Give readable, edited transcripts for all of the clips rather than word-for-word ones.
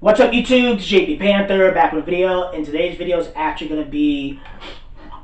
What's up YouTube? It's JP Panther back with a video, and today's video is actually going to be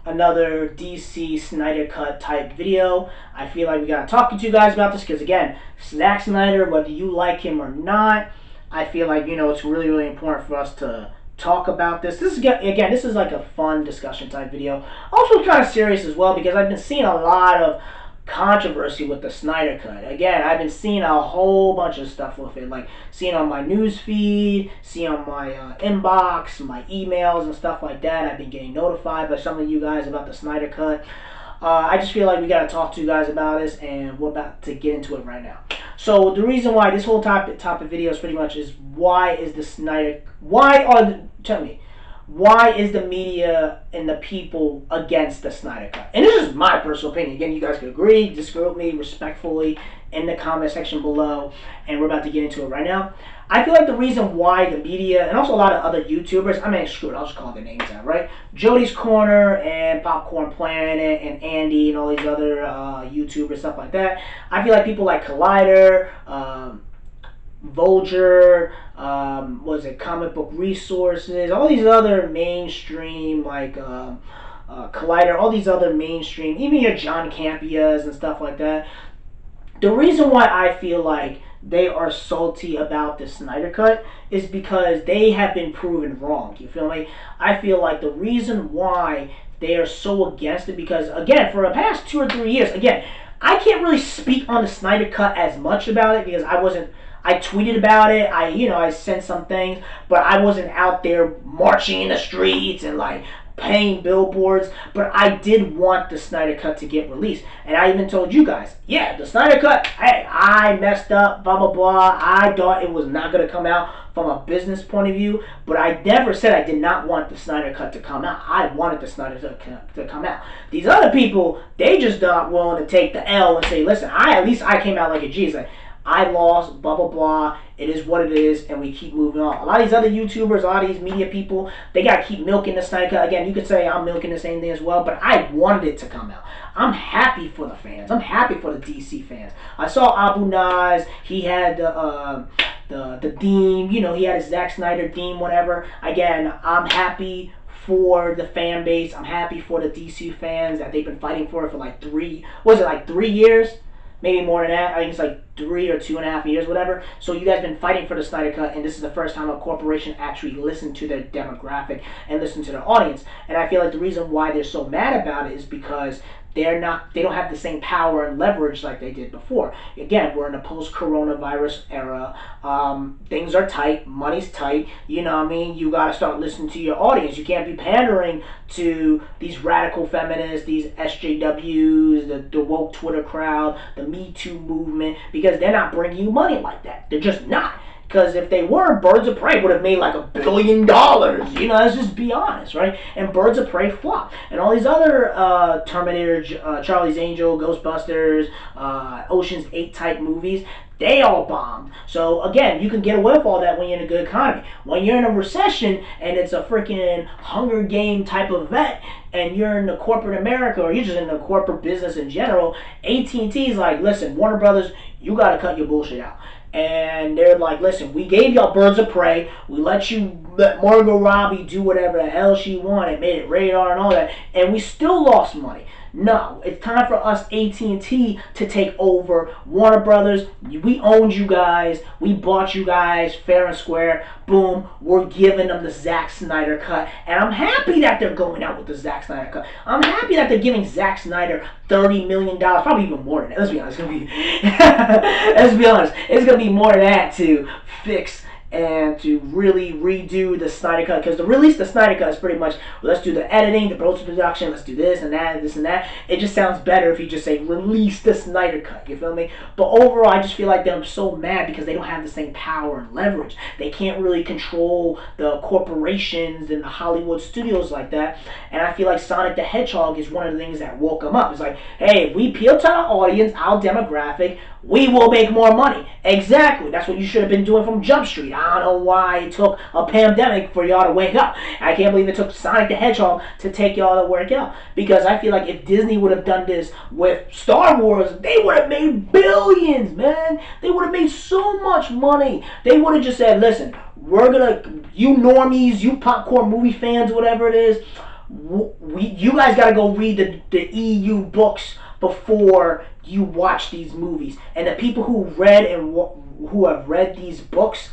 another DC Snyder Cut type video. I feel like we got to talk to you guys about this because, again, Zack Snyder, whether you like him or not, I feel like, it's really important for us to talk about this. This is like a fun discussion type video. Also kind of serious as well because I've been seeing a lot of controversy with the Snyder Cut. Again, I've been seeing a whole bunch of stuff with it, like seeing on my news feed, seeing on my inbox, my emails and stuff like that. I've been getting notified by some of you guys about the Snyder Cut. I just feel like we got to talk to you guys about this, and we're about to get into it right now. So the reason why this whole topic video is pretty much is why is the why is the media and the people against the Snyder Cut? And this is my personal opinion. Again, you guys can agree, disagree with me respectfully in the comment section below, and we're about to get into it right now. I feel like the reason why the media, and also a lot of other YouTubers, screw it, I'll just call their names out, right? Jody's Corner and Popcorn Planet and Andy and all these other YouTubers, stuff like that. I feel like people like Collider, Vulture, Comic Book Resources, all these other mainstream, like Collider, all these other mainstream, even your John Campias and stuff like that. The reason why I feel like they are salty about the Snyder Cut is because they have been proven wrong. You feel me? I feel like the reason why they are so against it because, again, for the past 2 or 3 years, again, I can't really speak on the Snyder Cut as much about it because I tweeted about it, I sent some things, but I wasn't out there marching in the streets and like paying billboards, but I did want the Snyder Cut to get released. And I even told you guys, yeah, the Snyder Cut, hey, I messed up, blah, blah, blah. I thought it was not going to come out from a business point of view, but I never said I did not want the Snyder Cut to come out. I wanted the Snyder Cut to come out. These other people, they just not willing to take the L and say, listen, at least I came out like a G. It's like, I lost, blah, blah, blah. It is what it is, and we keep moving on. A lot of these other YouTubers, a lot of these media people, they got to keep milking the Snyder Cut. Again, you could say I'm milking the same thing as well, but I wanted it to come out. I'm happy for the fans. I'm happy for the DC fans. I saw Abu Naz. He had the theme. He had his Zack Snyder theme, whatever. Again, I'm happy for the fan base. I'm happy for the DC fans that they've been fighting for like 3 years? Maybe more than that. I think it's like 3 or 2.5 years, whatever. So you guys been fighting for the Snyder Cut, and this is the first time a corporation actually listened to their demographic and listened to their audience. And I feel like the reason why they're so mad about it is because they don't have the same power and leverage like they did before. Again, we're in a post-coronavirus era. Things are tight. Money's tight. You know what I mean? You got to start listening to your audience. You can't be pandering to these radical feminists, these SJWs, the woke Twitter crowd, the Me Too movement, because they're not bringing you money like that. They're just not. Because if they were, Birds of Prey would have made like $1 billion. Let's just be honest, right? And Birds of Prey flopped. And all these other Terminator, Charlie's Angel, Ghostbusters, Ocean's 8 type movies, they all bombed. So again, you can get away with all that when you're in a good economy. When you're in a recession and it's a freaking Hunger Game type of event, and you're in the corporate America, or you're just in the corporate business in general, AT&T is like, listen, Warner Brothers, you got to cut your bullshit out. And they're like, listen, we gave y'all Birds of Prey. We let Margot Robbie do whatever the hell she wanted, made it radar and all that, and we still lost money. No, it's time for us, AT&T, to take over Warner Brothers. We owned you guys. We bought you guys fair and square. Boom, we're giving them the Zack Snyder Cut. And I'm happy that they're going out with the Zack Snyder Cut. I'm happy that they're giving Zack Snyder $30 million. Probably even more than that. Let's be honest. Let's be honest. It's going to be more than that to fix and to really redo the Snyder Cut, because to release the Snyder Cut is pretty much, let's do the editing, the post-production, let's do this and that, this and that. It just sounds better if you just say, release the Snyder Cut, you feel me? But overall, I just feel like they're so mad because they don't have the same power and leverage. They can't really control the corporations and the Hollywood studios like that, and I feel like Sonic the Hedgehog is one of the things that woke them up. It's like, hey, if we appeal to our audience, our demographic, we will make more money. Exactly. That's what you should have been doing from Jump Street. I don't know why it took a pandemic for y'all to wake up. I can't believe it took Sonic the Hedgehog to take y'all to wake up. Because I feel like if Disney would have done this with Star Wars, they would have made billions, man. They would have made so much money. They would have just said, listen, you normies, you popcorn movie fans, whatever it is, you guys got to go read the EU books before you watch these movies. And the people who have read these books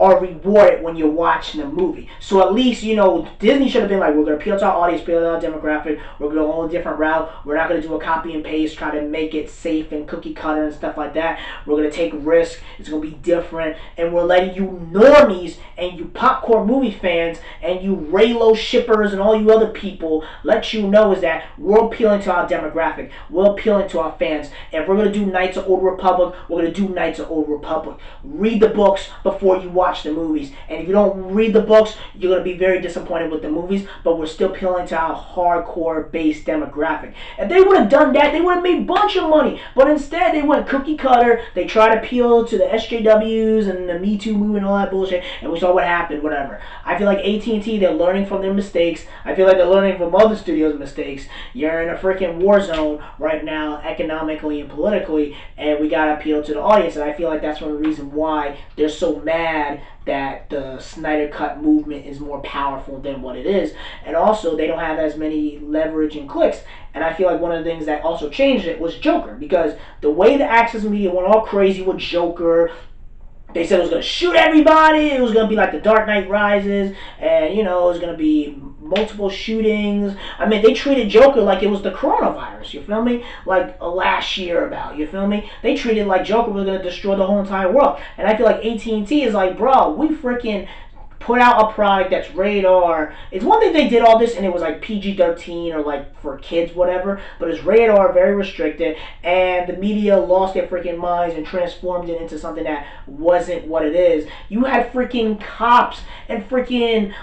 are rewarded when you're watching a movie. So at least, Disney should have been like, we're going to appeal to our audience, appeal to our demographic, we're going to go a different route, we're not going to do a copy and paste, try to make it safe and cookie cutter and stuff like that. We're going to take risk, it's going to be different, and we're letting you normies and you popcorn movie fans and you Raylo shippers and all you other people let you know is that we're appealing to our demographic, we're appealing to our fans. And if we're going to do Knights of Old Republic, we're going to do Knights of Old Republic. Read the books before you watch the movies. And if you don't read the books, you're going to be very disappointed with the movies, but we're still appealing to our hardcore based demographic. If they would have done that, they would have made a bunch of money. But instead, they went cookie cutter. They tried to appeal to the SJWs and the Me Too movement and all that bullshit, and we saw what happened, whatever. I feel like AT&T, they're learning from their mistakes. I feel like they're learning from other studios' mistakes. You're in a freaking war zone right now, economically and politically, and we got to appeal to the audience. And I feel like that's one of the reasons why they're so mad that the Snyder Cut movement is more powerful than what it is. And also, they don't have as many leverage and clicks. And I feel like one of the things that also changed it was Joker, because the way the Access media went all crazy with Joker, they said it was going to shoot everybody, it was going to be like the Dark Knight Rises, and, it was going to be multiple shootings. I mean, they treated Joker like it was the coronavirus, you feel me? Like last year about, you feel me? They treated like Joker was going to destroy the whole entire world. And I feel like AT&T is like, bro, we freaking put out a product that's rated R. It's one thing they did all this and it was like PG-13 or like for kids, whatever, but it's rated R, very restricted, and the media lost their freaking minds and transformed it into something that wasn't what it is. You had freaking cops and freaking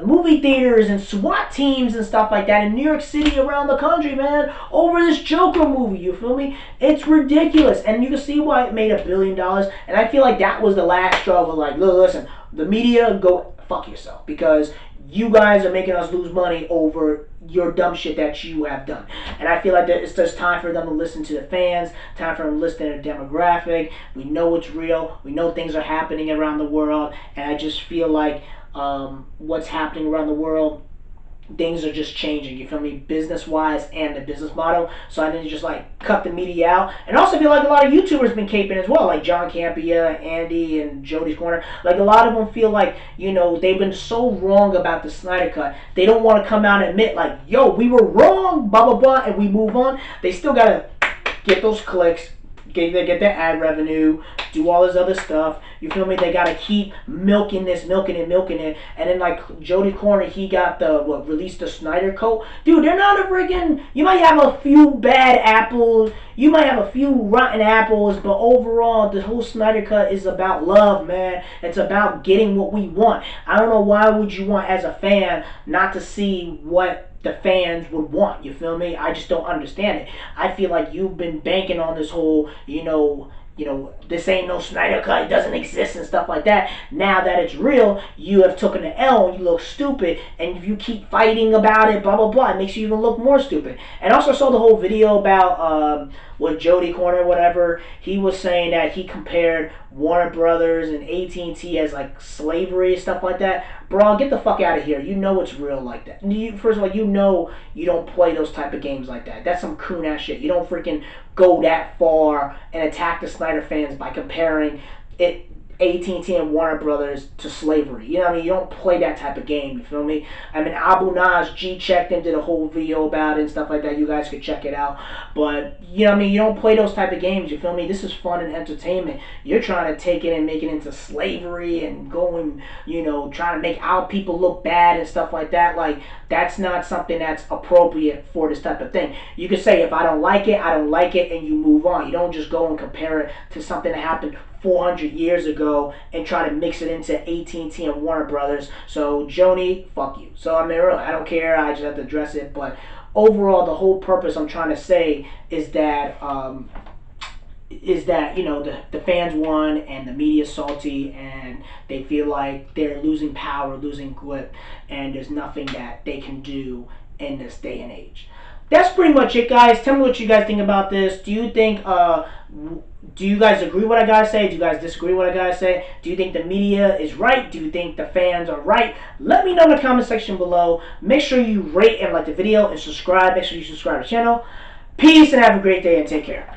movie theaters and SWAT teams and stuff like that in New York City, around the country, man, over this Joker movie, you feel me? It's ridiculous, and you can see why it made $1 billion, and I feel like that was the last straw of like, listen, the media, go fuck yourself, because you guys are making us lose money over your dumb shit that you have done. And I feel like that it's just time for them to listen to the fans, time for them to listen to their demographic. We know it's real. We know things are happening around the world. And I just feel like what's happening around the world, things are just changing, you feel me, business-wise and the business model. So I need to just like cut the media out. And also feel like a lot of YouTubers been caping as well, like John Campia, Andy, and Jody's Corner. Like a lot of them feel like, they've been so wrong about the Snyder Cut. They don't want to come out and admit like, yo, we were wrong, blah, blah, blah, and we move on. They still got to get those clicks, get their ad revenue, do all this other stuff. You feel me? They gotta keep milking this, milking it. And then like Jody Corner, he got released the Snyder Cut. Dude, they're not a friggin', you might have a few bad apples, you might have a few rotten apples, but overall, the whole Snyder Cut is about love, man. It's about getting what we want. I don't know why would you want, as a fan, not to see what the fans would want, you feel me? I just don't understand it. I feel like you've been banking on this whole, this ain't no Snyder Cut, it doesn't exist and stuff like that. Now that it's real, you have taken the L and you look stupid, and if you keep fighting about it, blah, blah, blah, it makes you even look more stupid. And also saw the whole video about with Jody Corner, whatever. He was saying that he compared Warner Brothers and AT&T as like slavery, stuff like that. Bro, get the fuck out of here. You know it's real like that. First of all, you don't play those type of games like that. That's some coon ass shit. You don't freaking go that far and attack the Snyder fans by comparing it, AT&T and Warner Brothers, to slavery. You know what I mean? You don't play that type of game, you feel me? I mean, Abu Naz G-checked and did a whole video about it and stuff like that. You guys could check it out. But, you know what I mean? You don't play those type of games, you feel me? This is fun and entertainment. You're trying to take it and make it into slavery and going, trying to make our people look bad and stuff like that. Like, that's not something that's appropriate for this type of thing. You could say, if I don't like it, I don't like it, and you move on. You don't just go and compare it to something that happened 400 years ago and try to mix it into AT&T and Warner Brothers. So Joni, fuck you. So I mean, really, I don't care. I just have to address it. But overall, the whole purpose I'm trying to say is that the fans won and the media's salty and they feel like they're losing power, losing grip, and there's nothing that they can do in this day and age. that's pretty much it, guys. Tell me what you guys think about this. Do you think do you guys agree with what I gotta say? Do you guys disagree with what I gotta say? Do you think the media is right? Do you think the fans are right? Let me know in the comment section below. Make sure you rate and like the video and subscribe. Make sure you subscribe to the channel. Peace and have a great day and take care.